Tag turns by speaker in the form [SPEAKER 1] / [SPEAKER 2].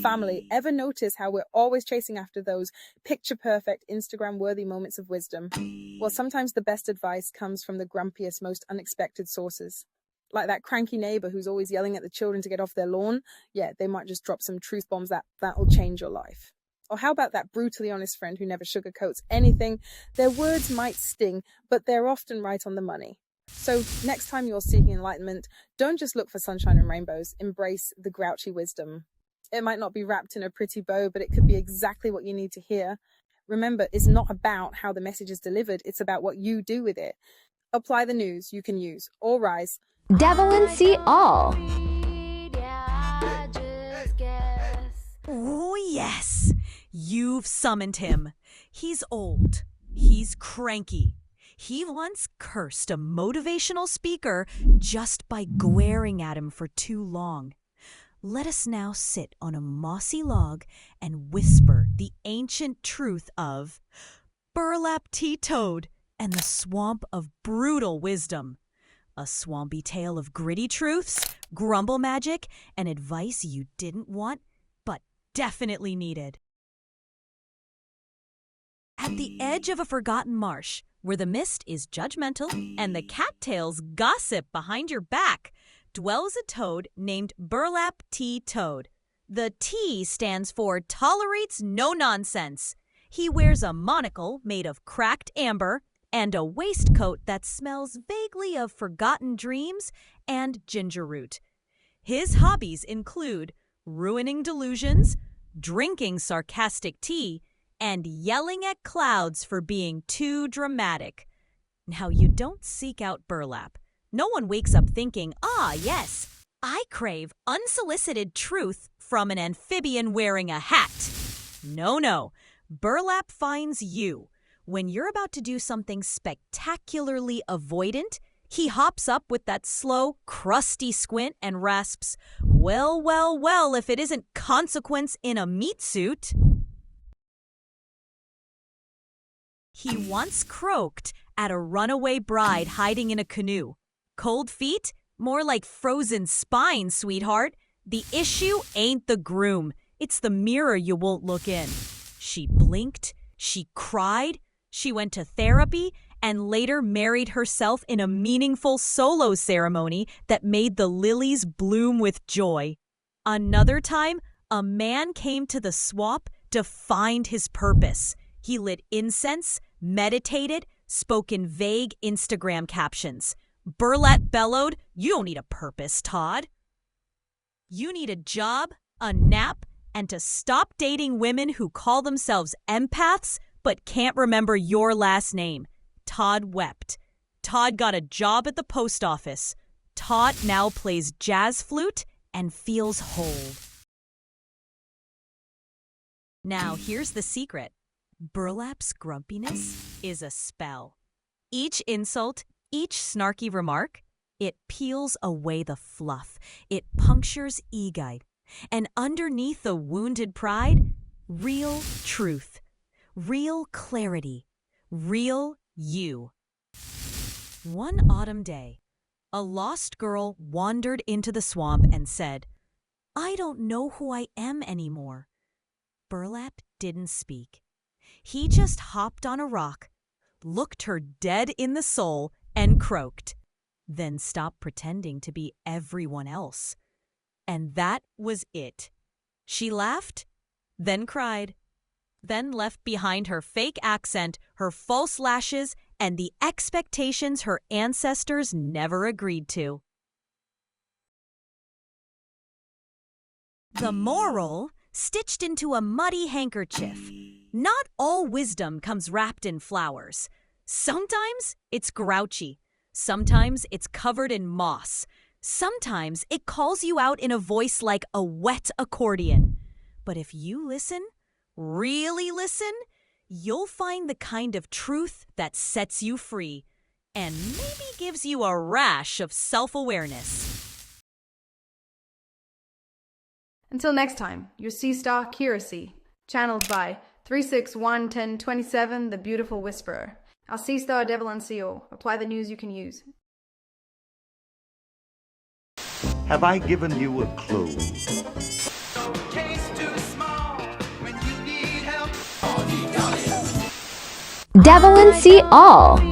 [SPEAKER 1] family, ever notice how we're always chasing after those picture-perfect, Instagram-worthy moments of wisdom? Well, sometimes the best advice comes from the grumpiest, most unexpected sources. Like that cranky neighbor who's always yelling at the children to get off their lawn. Yeah, they might just drop some truth bombs that'll change your life. Or how about that brutally honest friend who never sugarcoats anything? Their words might sting, but they're often right on the money. So next time you're seeking enlightenment, don't just look for sunshine and rainbows. Embrace the grouchy wisdom. It might not be wrapped in a pretty bow, but it could be exactly what you need to hear. Remember, it's not about how the message is delivered. It's about what you do with it. Apply the news you can use. All rise.
[SPEAKER 2] Devil and see all.
[SPEAKER 3] Oh, yes. You've summoned him. He's old. He's cranky. He once cursed a motivational speaker just by glaring at him for too long. Let us now sit on a mossy log and whisper the ancient truth of Burlap Tea Toad and the swamp of brutal wisdom. A swampy tale of gritty truths, Grumble-Magic, and advice you didn't want, but definitely needed. At the edge of a forgotten marsh, where the mist is judgmental and the cattails gossip behind your back, dwells a toad named Burlap Tea Toad. The T stands for tolerates no nonsense. He wears a monocle made of cracked amber and a waistcoat that smells vaguely of forgotten dreams and ginger root. His hobbies include ruining delusions, drinking sarcastic tea, and yelling at clouds for being too dramatic. Now, you don't seek out burlap. No one wakes up thinking, yes, I crave unsolicited truth from an amphibian wearing a hat. No. Burlap finds you. When you're about to do something spectacularly avoidant, he hops up with that slow, crusty squint and rasps, well, if it isn't consequence in a meat suit. He once croaked at a runaway bride hiding in a canoe. Cold feet? More like frozen spine, sweetheart. The issue ain't the groom. It's the mirror you won't look in. She blinked. She cried. She went to therapy and later married herself in a meaningful solo ceremony that made the lilies bloom with joy. Another time, a man came to the swamp to find his purpose. He lit incense, meditated, spoke in vague Instagram captions. Burlap bellowed, "You don't need a purpose, Todd. You need a job, a nap, and to stop dating women who call themselves empaths but can't remember your last name." Todd wept. Todd got a job at the post office. Todd now plays jazz flute and feels whole. Now, here's the secret. Burlap's grumpiness is a spell. Each insult, each snarky remark, it peels away the fluff. It punctures ego. And underneath the wounded pride, real truth, real clarity, real you. One autumn day, a lost girl wandered into the swamp and said, "I don't know who I am anymore." Burlap didn't speak. He just hopped on a rock, looked her dead in the soul, and croaked, then stopped pretending to be everyone else. And that was it. She laughed, then cried, then left behind her fake accent, her false lashes, and the expectations her ancestors never agreed to. The moral, stitched into a muddy handkerchief. Not all wisdom comes wrapped in flowers. Sometimes it's grouchy. Sometimes it's covered in moss. Sometimes it calls you out in a voice like a wet accordion. But if you listen, really listen, you'll find the kind of truth that sets you free and maybe gives you a rash of self-awareness.
[SPEAKER 4] Until next time, your Sea Star Curacy, channeled by 3611027, the Beautiful Whisperer. Our Sea Star Devil and Seal. Apply the news you can use.
[SPEAKER 5] Have I given you a clue?
[SPEAKER 6] Case to
[SPEAKER 2] Devil and see all.